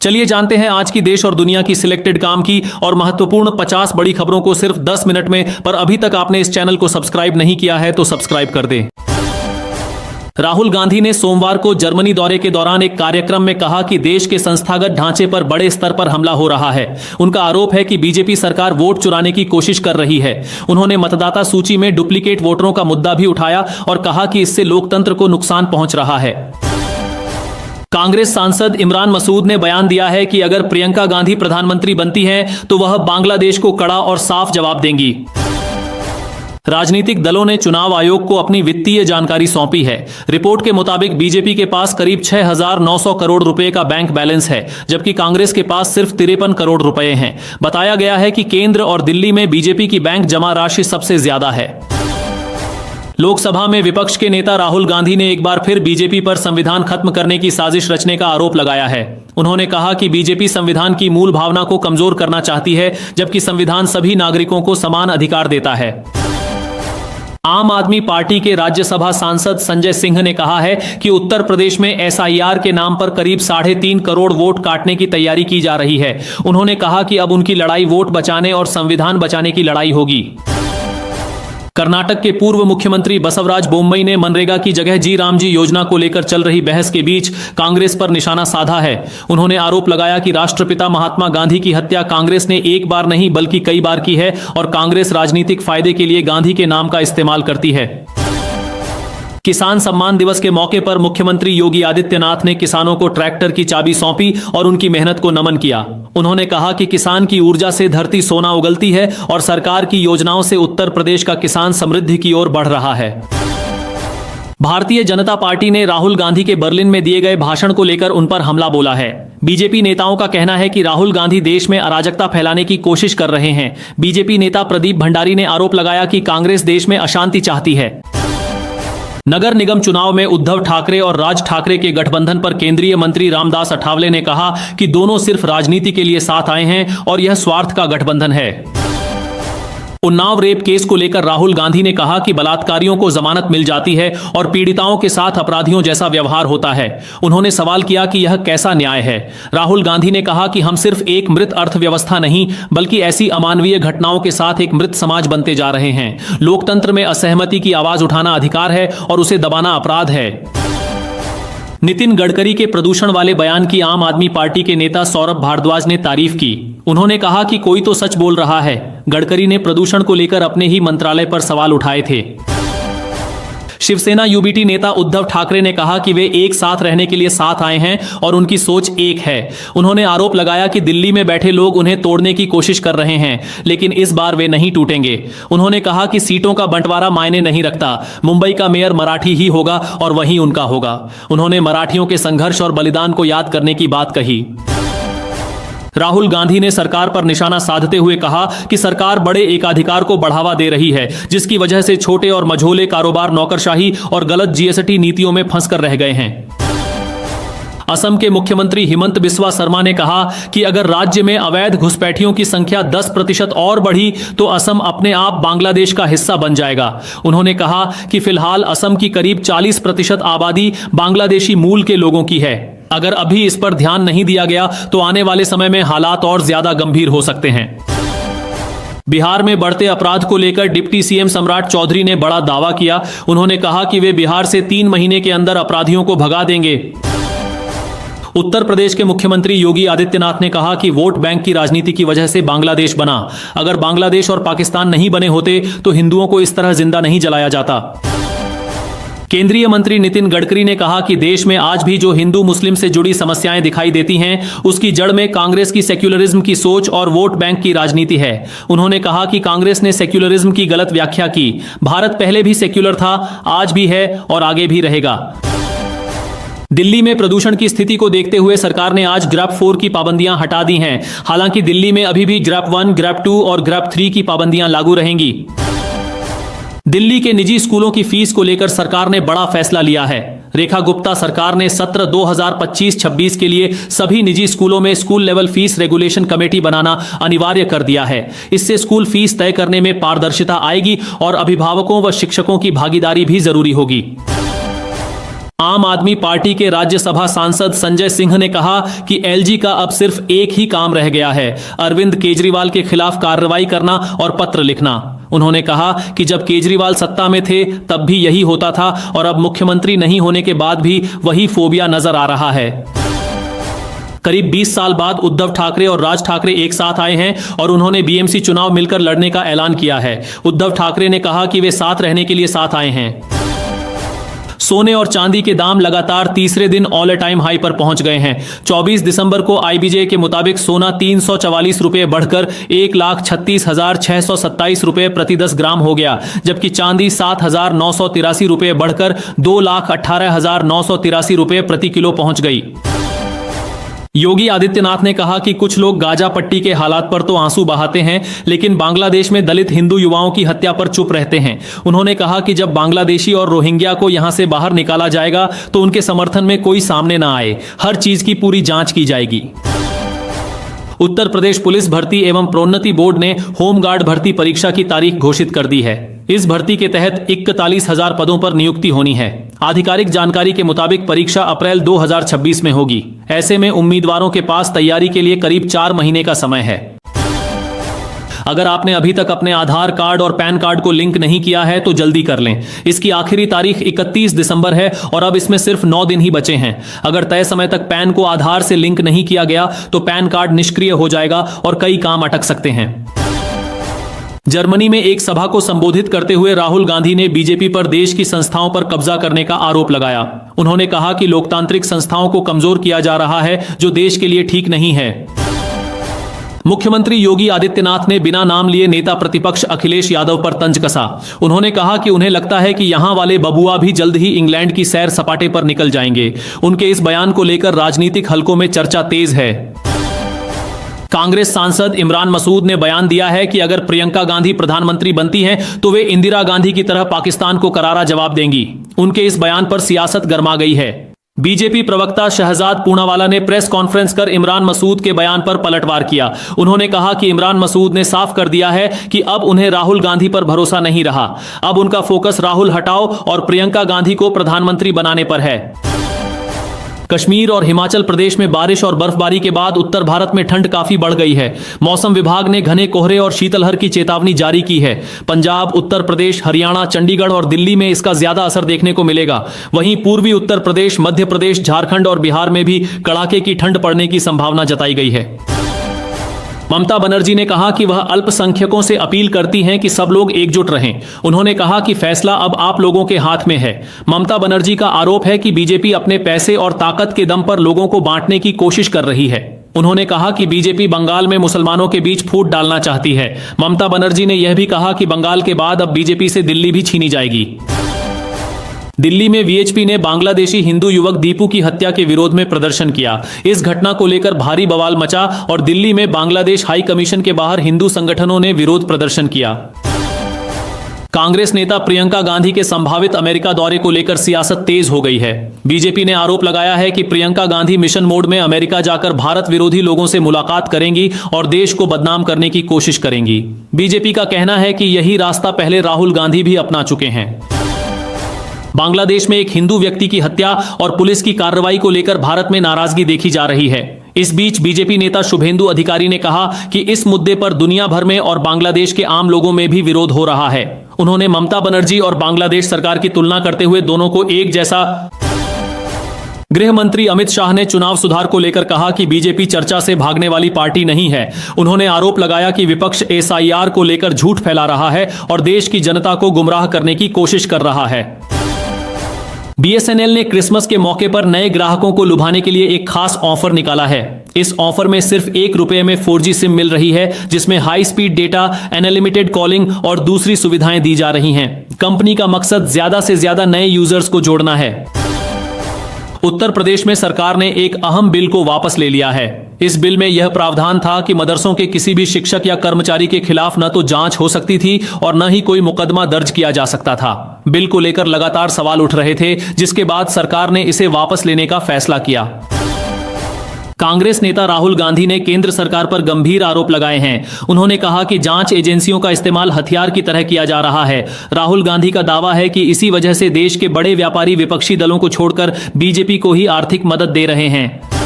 चलिए जानते हैं आज की देश और दुनिया की सिलेक्टेड काम की और महत्वपूर्ण 50 बड़ी खबरों को सिर्फ 10 मिनट में। पर अभी तक आपने इस चैनल को सब्सक्राइब नहीं किया है तो सब्सक्राइब कर दें। राहुल गांधी ने सोमवार को जर्मनी दौरे के दौरान एक कार्यक्रम में कहा कि देश के संस्थागत ढांचे पर बड़े स्तर पर हमला हो रहा है। उनका आरोप है कि बीजेपी सरकार वोट चुराने की कोशिश कर रही है। उन्होंने मतदाता सूची में डुप्लीकेट वोटरों का मुद्दा भी उठाया और कहा कि इससे लोकतंत्र को नुकसान पहुंच रहा है। कांग्रेस सांसद इमरान मसूद ने बयान दिया है कि अगर प्रियंका गांधी प्रधानमंत्री बनती हैं तो वह बांग्लादेश को कड़ा और साफ जवाब देंगी। राजनीतिक दलों ने चुनाव आयोग को अपनी वित्तीय जानकारी सौंपी है। रिपोर्ट के मुताबिक बीजेपी के पास करीब 6,900 करोड़ रुपए का बैंक बैलेंस है, जबकि कांग्रेस के पास सिर्फ 53 करोड़ रुपए हैं। बताया गया है कि केंद्र और दिल्ली में बीजेपी की बैंक जमा राशि सबसे ज्यादा है। लोकसभा में विपक्ष के नेता राहुल गांधी ने एक बार फिर बीजेपी पर संविधान खत्म करने की साजिश रचने का आरोप लगाया है। उन्होंने कहा कि बीजेपी संविधान की मूल भावना को कमजोर करना चाहती है, जबकि संविधान सभी नागरिकों को समान अधिकार देता है। आम आदमी पार्टी के राज्यसभा सांसद संजय सिंह ने कहा है कि उत्तर प्रदेश में एसआईआर के नाम पर करीब 3.5 करोड़ वोट काटने की तैयारी की जा रही है। उन्होंने कहा कि अब उनकी लड़ाई वोट बचाने और संविधान बचाने की लड़ाई होगी। कर्नाटक के पूर्व मुख्यमंत्री बसवराज बोम्मई ने मनरेगा की जगह जी राम जी योजना को लेकर चल रही बहस के बीच कांग्रेस पर निशाना साधा है। उन्होंने आरोप लगाया कि राष्ट्रपिता महात्मा गांधी की हत्या कांग्रेस ने एक बार नहीं बल्कि कई बार की है और कांग्रेस राजनीतिक फायदे के लिए गांधी के नाम का इस्तेमाल करती है। किसान सम्मान दिवस के मौके पर मुख्यमंत्री योगी आदित्यनाथ ने किसानों को ट्रैक्टर की चाबी सौंपी और उनकी मेहनत को नमन किया। उन्होंने कहा कि किसान की ऊर्जा से धरती सोना उगलती है और सरकार की योजनाओं से उत्तर प्रदेश का किसान समृद्धि की ओर बढ़ रहा है। भारतीय जनता पार्टी ने राहुल गांधी के बर्लिन में दिए गए भाषण को लेकर उन पर हमला बोला है। बीजेपी नेताओं का कहना है कि राहुल गांधी देश में अराजकता फैलाने की कोशिश कर रहे हैं। बीजेपी नेता प्रदीप भंडारी ने आरोप लगाया कि कांग्रेस देश में अशांति चाहती है। नगर निगम चुनाव में उद्धव ठाकरे और राज ठाकरे के गठबंधन पर केंद्रीय मंत्री रामदास अठावले ने कहा कि दोनों सिर्फ राजनीति के लिए साथ आए हैं और यह स्वार्थ का गठबंधन है। उन्नाव रेप केस को लेकर राहुल गांधी ने कहा कि बलात्कारियों को जमानत मिल जाती है और पीड़िताओं के साथ अपराधियों जैसा व्यवहार होता है। उन्होंने सवाल किया कि यह कैसा न्याय है। राहुल गांधी ने कहा कि हम सिर्फ एक मृत अर्थव्यवस्था नहीं बल्कि ऐसी अमानवीय घटनाओं के साथ एक मृत समाज बनते जा रहे हैं। लोकतंत्र में असहमति की आवाज उठाना अधिकार है और उसे दबाना अपराध है। नितिन गडकरी के प्रदूषण वाले बयान की आम आदमी पार्टी के नेता सौरभ भारद्वाज ने तारीफ की। उन्होंने कहा कि कोई तो सच बोल रहा है। गडकरी ने प्रदूषण को लेकर अपने ही मंत्रालय पर सवाल उठाए थे। शिवसेना यूबीटी नेता उद्धव ठाकरे ने कहा कि वे एक साथ रहने के लिए साथ आए हैं और उनकी सोच एक है। उन्होंने आरोप लगाया कि दिल्ली में बैठे लोग उन्हें तोड़ने की कोशिश कर रहे हैं, लेकिन इस बार वे नहीं टूटेंगे। उन्होंने कहा कि सीटों का बंटवारा मायने नहीं रखता। मुंबई का मेयर मराठी ही होगा और वही उनका होगा। उन्होंने मराठियों के संघर्ष और बलिदान को याद करने की बात कही। राहुल गांधी ने सरकार पर निशाना साधते हुए कहा कि सरकार बड़े एकाधिकार को बढ़ावा दे रही है, जिसकी वजह से छोटे और मझोले कारोबार नौकरशाही और गलत जीएसटी नीतियों में फंसकर रह गए हैं। असम के मुख्यमंत्री हिमंत बिस्वा शर्मा ने कहा कि अगर राज्य में अवैध घुसपैठियों की संख्या 10% और बढ़ी तो असम अपने आप बांग्लादेश का हिस्सा बन जाएगा। उन्होंने कहा कि फिलहाल असम की करीब 40% आबादी बांग्लादेशी मूल के लोगों की है। अगर अभी इस पर ध्यान नहीं दिया गया तो आने वाले समय में हालात और ज्यादा गंभीर हो सकते हैं। बिहार में बढ़ते अपराध को लेकर डिप्टी सीएम सम्राट चौधरी ने बड़ा दावा किया। उन्होंने कहा कि वे बिहार से 3 महीने के अंदर अपराधियों को भगा देंगे। उत्तर प्रदेश के मुख्यमंत्री योगी आदित्यनाथ ने कहा कि वोट बैंक की राजनीति की वजह से बांग्लादेश बना। अगर बांग्लादेश और पाकिस्तान नहीं बने होते तो हिंदुओं को इस तरह जिंदा नहीं जलाया जाता। केंद्रीय मंत्री नितिन गडकरी ने कहा कि देश में आज भी जो हिंदू मुस्लिम से जुड़ी समस्याएं दिखाई देती हैं, उसकी जड़ में कांग्रेस की सेक्युलरिज्म की सोच और वोट बैंक की राजनीति है। उन्होंने कहा कि कांग्रेस ने सेक्युलरिज्म की गलत व्याख्या की। भारत पहले भी सेक्युलर था, आज भी है और आगे भी रहेगा। दिल्ली में प्रदूषण की स्थिति को देखते हुए सरकार ने आज ग्रेप 4 की पाबंदियां हटा दी हैं। हालांकि दिल्ली में अभी भी ग्रेप 1, ग्रेप 2 और ग्रेप 3 की पाबंदियां लागू रहेंगी। दिल्ली के निजी स्कूलों की फीस को लेकर सरकार ने बड़ा फैसला लिया है। रेखा गुप्ता सरकार ने सत्र 2025-26 के लिए सभी निजी स्कूलों में school level fees regulation committee बनाना अनिवार्य कर दिया है। इससे स्कूल फीस तय करने में पारदर्शिता आएगी और अभिभावकों व शिक्षकों की भागीदारी भी जरूरी होगी। आम आदमी पार्टी के राज्यसभा सांसद संजय सिंह ने कहा कि एलजी का अब सिर्फ एक ही काम रह गया है, अरविंद केजरीवाल के खिलाफ कार्रवाई करना और पत्र लिखना। उन्होंने कहा कि जब केजरीवाल सत्ता में थे तब भी यही होता था और अब मुख्यमंत्री नहीं होने के बाद भी वही फोबिया नजर आ रहा है। करीब 20 साल बाद उद्धव ठाकरे और राज ठाकरे एक साथ आए हैं और उन्होंने बीएमसी चुनाव मिलकर लड़ने का ऐलान किया है। उद्धव ठाकरे ने कहा कि वे साथ रहने के लिए साथ आए हैं। सोने और चांदी के दाम लगातार तीसरे दिन ऑल टाइम हाई पर पहुंच गए हैं। 24 दिसंबर को आईबीजे के मुताबिक सोना 344 रुपए बढ़कर 1,36,627 रुपए प्रति 10 ग्राम हो गया, जबकि चांदी 7,983 रुपए बढ़कर 2,18,983 रुपए प्रति किलो पहुंच गई। योगी आदित्यनाथ ने कहा कि कुछ लोग गाजा पट्टी के हालात पर तो आंसू बहाते हैं, लेकिन बांग्लादेश में दलित हिंदू युवाओं की हत्या पर चुप रहते हैं। उन्होंने कहा कि जब बांग्लादेशी और रोहिंग्या को यहां से बाहर निकाला जाएगा तो उनके समर्थन में कोई सामने ना आए, हर चीज की पूरी जांच की जाएगी। उत्तर प्रदेश पुलिस भर्ती एवं प्रोन्नति बोर्ड ने होमगार्ड भर्ती परीक्षा की तारीख घोषित कर दी है। इस भर्ती के तहत 41,000 पदों पर नियुक्ति होनी है। आधिकारिक जानकारी के मुताबिक परीक्षा अप्रैल 2026 में होगी। ऐसे में उम्मीदवारों के पास तैयारी के लिए करीब 4 महीने का समय है। अगर आपने अभी तक अपने आधार कार्ड और पैन कार्ड को लिंक नहीं किया है तो जल्दी कर लें। इसकी आखिरी तारीख 31 दिसंबर है और अब इसमें सिर्फ 9 दिन ही बचे हैं। अगर तय समय तक पैन को आधार से लिंक नहीं किया गया तो पैन कार्ड निष्क्रिय हो जाएगा और कई काम अटक सकते हैं। जर्मनी में एक सभा को संबोधित करते हुए राहुल गांधी ने बीजेपी पर देश की संस्थाओं पर कब्जा करने का आरोप लगाया। उन्होंने कहा कि लोकतांत्रिक संस्थाओं को कमजोर किया जा रहा है, जो देश के लिए ठीक नहीं है। मुख्यमंत्री योगी आदित्यनाथ ने बिना नाम लिए नेता प्रतिपक्ष अखिलेश यादव पर तंज कसा। उन्होंने कहा कि उन्हें लगता है कि यहां वाले बबुआ भी जल्द ही इंग्लैंड की सैर सपाटे पर निकल जाएंगे। उनके इस बयान को लेकर राजनीतिक हलकों में चर्चा तेज है। कांग्रेस सांसद इमरान मसूद ने बयान दिया है कि अगर प्रियंका गांधी प्रधानमंत्री बनती हैं तो वे इंदिरा गांधी की तरह पाकिस्तान को करारा जवाब देंगी। उनके इस बयान पर सियासत गर्मा गई है। बीजेपी प्रवक्ता शहजाद पूनावाला ने प्रेस कॉन्फ्रेंस कर इमरान मसूद के बयान पर पलटवार किया। उन्होंने कहा कि इमरान मसूद ने साफ कर दिया है कि अब उन्हें राहुल गांधी पर भरोसा नहीं रहा। अब उनका फोकस राहुल हटाओ और प्रियंका गांधी को प्रधानमंत्री बनाने पर है। कश्मीर और हिमाचल प्रदेश में बारिश और बर्फबारी के बाद उत्तर भारत में ठंड काफी बढ़ गई है। मौसम विभाग ने घने कोहरे और शीतलहर की चेतावनी जारी की है। पंजाब, उत्तर प्रदेश, हरियाणा, चंडीगढ़ और दिल्ली में इसका ज्यादा असर देखने को मिलेगा। वहीं पूर्वी उत्तर प्रदेश, मध्य प्रदेश, झारखंड और बिहार में भी कड़ाके की ठंड पड़ने की संभावना जताई गई है। ममता बनर्जी ने कहा कि वह अल्पसंख्यकों से अपील करती हैं कि सब लोग एकजुट रहें। उन्होंने कहा कि फैसला अब आप लोगों के हाथ में है। ममता बनर्जी का आरोप है कि बीजेपी अपने पैसे और ताकत के दम पर लोगों को बांटने की कोशिश कर रही है। उन्होंने कहा कि बीजेपी बंगाल में मुसलमानों के बीच फूट डालना चाहती है। ममता बनर्जी ने यह भी कहा कि बंगाल के बाद अब बीजेपी से दिल्ली भी छीनी जाएगी। दिल्ली में वीएचपी ने बांग्लादेशी हिंदू युवक दीपू की हत्या के विरोध में प्रदर्शन किया। इस घटना को लेकर भारी बवाल मचा और दिल्ली में बांग्लादेश हाई कमीशन के बाहर हिंदू संगठनों ने विरोध प्रदर्शन किया। कांग्रेस नेता प्रियंका गांधी के संभावित अमेरिका दौरे को लेकर सियासत तेज हो गई है। बीजेपी ने आरोप लगाया है कि प्रियंका गांधी मिशन मोड में अमेरिका जाकर भारत विरोधी लोगों से मुलाकात करेंगी और देश को बदनाम करने की कोशिश करेंगी। बीजेपी का कहना है कि यही रास्ता पहले राहुल गांधी भी अपना चुके हैं। बांग्लादेश में एक हिंदू व्यक्ति की हत्या और पुलिस की कार्रवाई को लेकर भारत में नाराजगी देखी जा रही है। इस बीच बीजेपी नेता शुभेंदु अधिकारी ने कहा कि इस मुद्दे पर दुनिया भर में और बांग्लादेश के आम लोगों में भी विरोध हो रहा है। उन्होंने ममता बनर्जी और बांग्लादेश सरकार की तुलना करते हुए दोनों को एक जैसा। गृह मंत्री अमित शाह ने चुनाव सुधार को लेकर कहा कि बीजेपी चर्चा से भागने वाली पार्टी नहीं है। उन्होंने आरोप लगाया कि विपक्ष एसआईआर को लेकर झूठ फैला रहा है और देश की जनता को गुमराह करने की कोशिश कर रहा है। बीएसएनएल ने क्रिसमस के मौके पर नए ग्राहकों को लुभाने के लिए एक खास ऑफर निकाला है। इस ऑफर में सिर्फ ₹1 में 4G सिम मिल रही है, जिसमें high speed data, unlimited calling और दूसरी सुविधाएं दी जा रही हैं। कंपनी का मकसद ज्यादा से ज्यादा नए यूजर्स को जोड़ना है। उत्तर प्रदेश में सरकार ने एक अहम बिल को वापस ले लिया है। इस बिल में यह प्रावधान था कि मदरसों के किसी भी शिक्षक या कर्मचारी के खिलाफ न तो जांच हो सकती थी और न ही कोई मुकदमा दर्ज किया जा सकता था। बिल को लेकर लगातार सवाल उठ रहे थे, जिसके बाद सरकार ने इसे वापस लेने का फैसला किया। कांग्रेस नेता राहुल गांधी ने केंद्र सरकार पर गंभीर आरोप लगाए हैं। उन्होंने कहा कि जांच एजेंसियों का इस्तेमाल हथियार की तरह किया जा रहा है। राहुल गांधी का दावा है कि इसी वजह से देश के बड़े व्यापारी विपक्षी दलों को छोड़कर बीजेपी को ही आर्थिक मदद दे रहे हैं।